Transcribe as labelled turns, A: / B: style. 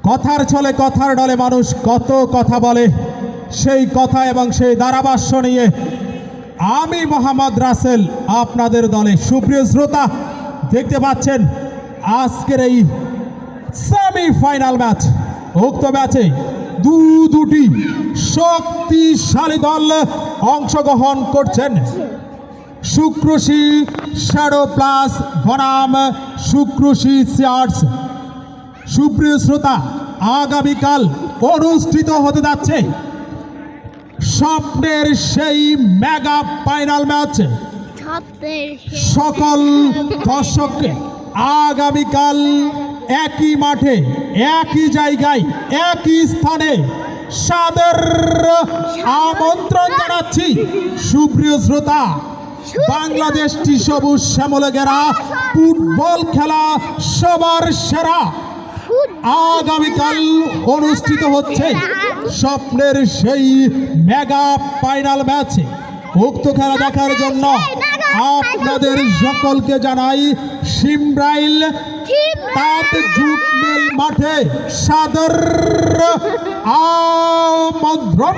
A: কথার ছলে কথার ডলে মানুষ কত কথা বলে, সেই কথা এবং সেই ধারাভাষ্য নিয়ে আমি মোহাম্মদ রাসেল আপনাদের দলে। সুপ্রিয় শ্রোতা, দেখতে পাচ্ছেন আজকের এই সেমিফাইনাল ম্যাচ। উক্ত ম্যাচে দুটি শক্তিশালী দল অংশগ্রহণ করছেন। শুক্রশী শ্যাডো প্লাস বনাম শুক্রশী সিয়ার্স। সুপ্রিয় শ্রোতা, আগামীকাল অনুষ্ঠিত হতে যাচ্ছে স্বপ্নের সেই মেগা ফাইনাল ম্যাচ। সকল দর্শককে আগামীকাল একই মাঠে, একই জায়গায়, একই স্থানে সাদর আমন্ত্রণ জানাচ্ছি। সুপ্রিয় শ্রোতা, বাংলাদেশটি সবুজ শ্যামলে ঘেরা ফুটবল খেলা সবার সেরা আগামীকাল অনুষ্ঠিত হচ্ছে স্বপ্নের সেই মেগা ফাইনাল ম্যাচ। উক্ত খেলা দেখার জন্য আপনাদের সকলকে জানাই সিমরাইল তাঁত জুট মিল মাঠে সাদর আমন্ত্রণ।